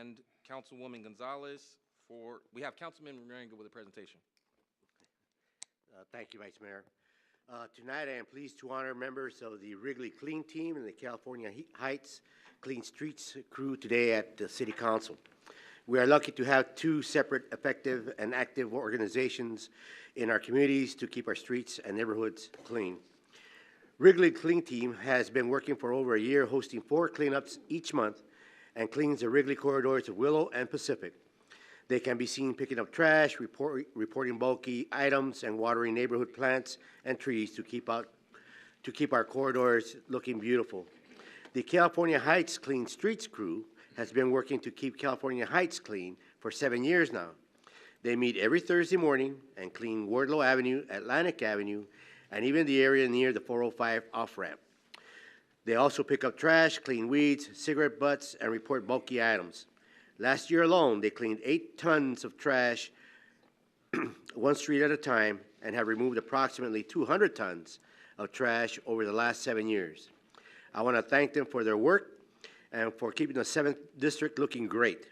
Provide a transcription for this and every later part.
and Councilwoman Gonzalez we have Councilman Marengo with a presentation. Thank you, Vice Mayor. Tonight I am pleased to honor members of the Wrigley Clean Team and the California Heights Clean Streets crew today at the City Council. We are lucky to have two separate, effective, and active organizations in our communities to keep our streets and neighborhoods clean. Wrigley Clean Team has been working for over a year, hosting 4 cleanups each month, and cleans the Wrigley corridors of Willow and Pacific. They can be seen picking up trash, reporting bulky items, and watering neighborhood plants and trees to keep our corridors looking beautiful. The California Heights Clean Streets crew has been working to keep California Heights clean for 7 years now. They meet every Thursday morning and clean Wardlow Avenue, Atlantic Avenue, and even the area near the 405 off-ramp. They also pick up trash, clean weeds, cigarette butts, and report bulky items. Last year alone, they cleaned 8 tons of trash, one street at a time, and have removed approximately 200 tons of trash over the last 7 years. I want to thank them for their work and for keeping the 7th District looking great.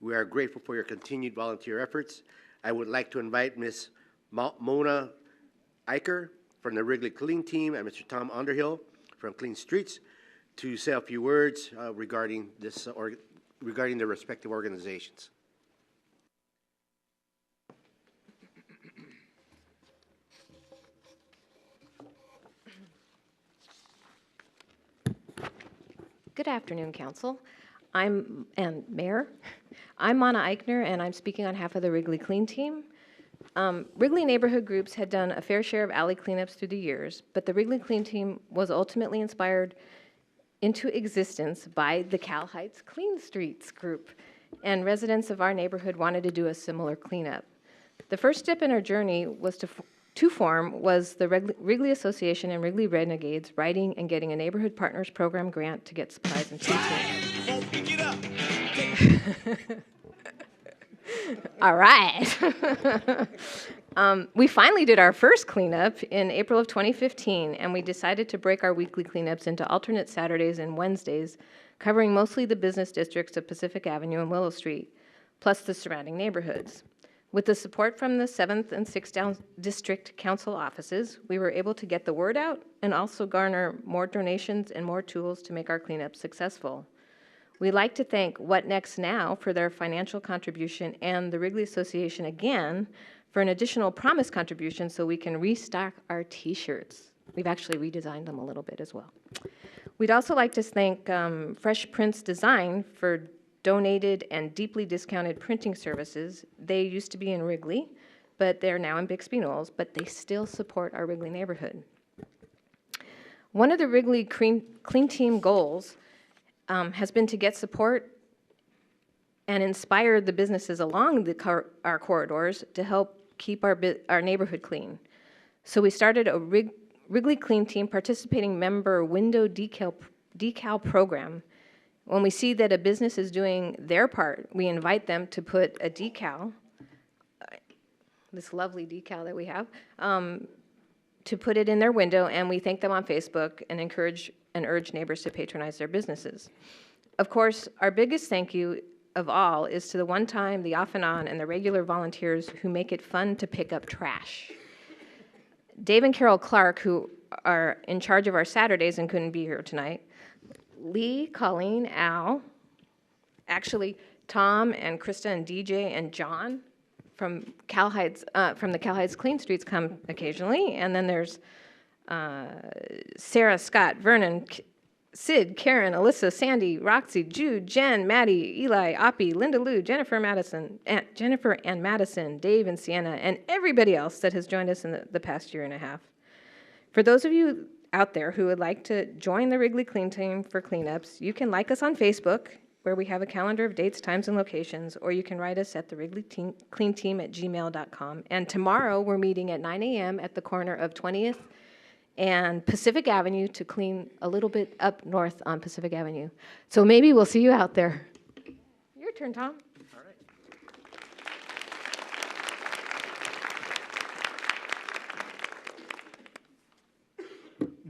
We are grateful for your continued volunteer efforts. I would like to invite Ms. Mona Eicher from the Wrigley Clean Team and Mr. Tom Underhill from Clean Streets to say a few words regarding their respective organizations. Good afternoon, Council. And Mayor. I'm Mona Eichner, and I'm speaking on behalf of the Wrigley Clean Team. Wrigley neighborhood groups had done a fair share of alley cleanups through the years, but the Wrigley Clean Team was ultimately inspired into existence by the Cal Heights Clean Streets group, and residents of our neighborhood wanted to do a similar cleanup. The first step in our journey was to form was the Wrigley Association and Wrigley Renegades writing and getting a Neighborhood Partners Program grant to get supplies and food. All right. We finally did our first cleanup in April of 2015, and we decided to break our weekly cleanups into alternate Saturdays and Wednesdays, covering mostly the business districts of Pacific Avenue and Willow Street, plus the surrounding neighborhoods. With the support from the 7th and 6th District Council offices, we were able to get the word out and also garner more donations and more tools to make our cleanup successful. We'd like to thank What Next Now for their financial contribution and the Wrigley Association again for an additional promise contribution so we can restock our t-shirts. We've actually redesigned them a little bit as well. We'd also like to thank Fresh Prints Design for donated and deeply discounted printing services. They used to be in Wrigley, but they're now in Bixby Knolls, but they still support our Wrigley neighborhood. One of the Wrigley Clean Team goals has been to get support and inspire the businesses along our corridors to help keep our neighborhood clean. So we started a Wrigley Clean Team participating member window decal program. When we see that a business is doing their part, we invite them to put a decal, this lovely decal that we have, to put it in their window, and we thank them on Facebook and encourage and urge neighbors to patronize their businesses. Of course, our biggest thank you of all is to the one-time, the off-and-on, and the regular volunteers who make it fun to pick up trash. Dave and Carol Clark, who are in charge of our Saturdays and couldn't be here tonight, Lee, Colleen, Al, actually Tom and Krista and DJ and John from the Cal Heights Clean Streets come occasionally, and then there's Sarah, Scott, Vernon, Sid, Karen, Alyssa, Sandy, Roxy, Jude, Jen, Maddie, Eli, Oppie, Linda Lou, Jennifer and Madison, Dave and Sienna, and everybody else that has joined us in the past year and a half. For those of you out there who would like to join the Wrigley Clean Team for cleanups, you can like us on Facebook, where we have a calendar of dates, times, and locations, or you can write us at the wrigleycleanteam@gmail.com. And tomorrow we're meeting at 9 a.m. at the corner of 20th and Pacific Avenue to clean a little bit up north on Pacific Avenue. So maybe we'll see you out there. Your turn, Tom. All right.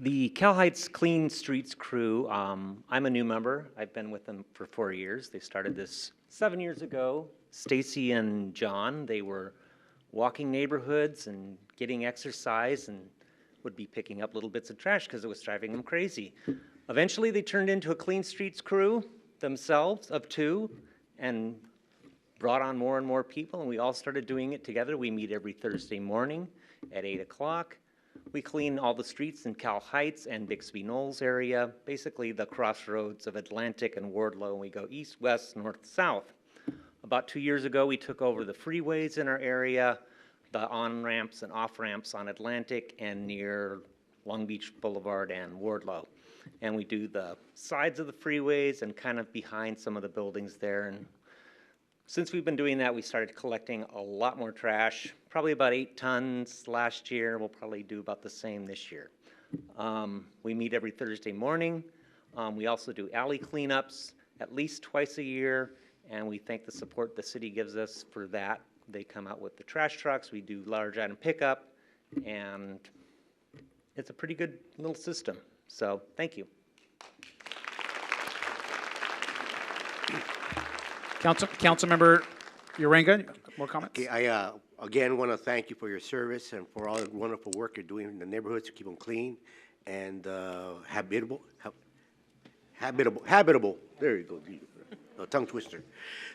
The Cal Heights Clean Streets crew, I'm a new member. I've been with them for 4 years. They started this 7 years ago. Stacy and John, they were walking neighborhoods and getting exercise and would be picking up little bits of trash because it was driving them crazy. Eventually, they turned into a Clean Streets crew themselves of 2 and brought on more and more people, and we all started doing it together. We meet every Thursday morning at 8 o'clock. We clean all the streets in Cal Heights and Bixby Knolls area, basically the crossroads of Atlantic and Wardlow, and we go east, west, north, south. About 2 years ago, we took over the freeways in our area, the on-ramps and off-ramps on Atlantic and near Long Beach Boulevard and Wardlow. And we do the sides of the freeways and kind of behind some of the buildings there. And since we've been doing that, we started collecting a lot more trash, probably about 8 tons last year. We'll probably do about the same this year. We meet every Thursday morning. We also do alley cleanups at least twice a year, and we thank the support the city gives us for that. They come out with the trash trucks, we do large item pickup, and it's a pretty good little system. So, thank you. Councilmember Uranga, more comments? Okay, I again want to thank you for your service and for all the wonderful work you're doing in the neighborhoods to keep them clean and habitable. There you go, a tongue twister.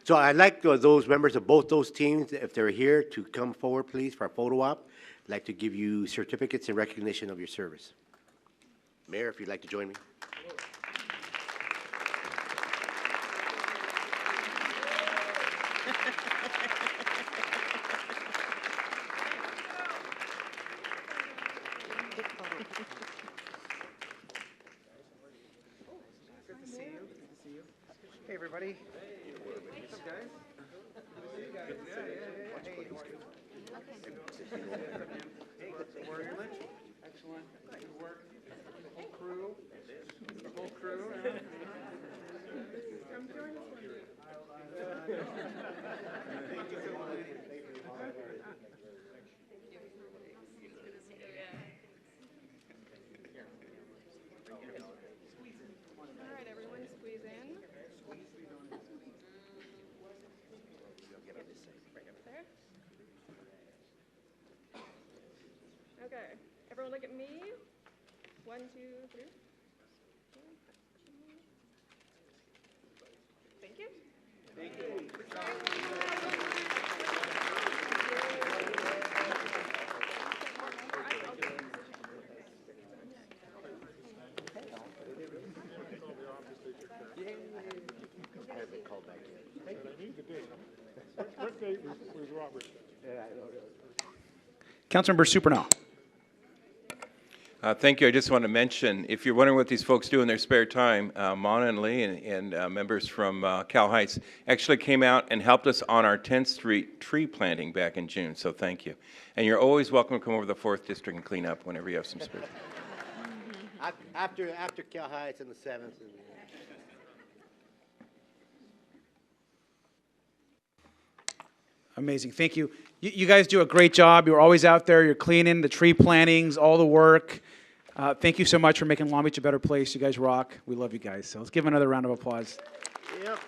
So I'd like those members of both those teams, if they're here, to come forward, please, for a photo op. I'd like to give you certificates in recognition of your service. Mayor, if you'd like to join me. Hey, everybody. Excellent. Good work. The whole crew. The whole crew. All right, everyone, squeeze in. There. Okay, everyone look at me. 1, 2, 3. Thank you. Thank you. Councilmember Supernall. Thank you. I just want to mention, if you're wondering what these folks do in their spare time, Mona and Lee and members from Cal Heights actually came out and helped us on our 10th Street tree planting back in June, so thank you. And you're always welcome to come over to the 4th District and clean up whenever you have some spare time. After Cal Heights and the 7th. Amazing. Thank you. You guys do a great job. You're always out there. You're cleaning, the tree plantings, all the work. Thank you so much for making Long Beach a better place. You guys rock. We love you guys. So let's give them another round of applause. Yep.